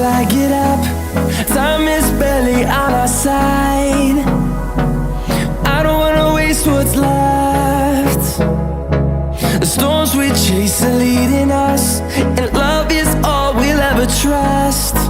I get up, time is barely on our side. I don't wanna waste what's left. The storms we chase are leading us, and love is all we'll ever trust.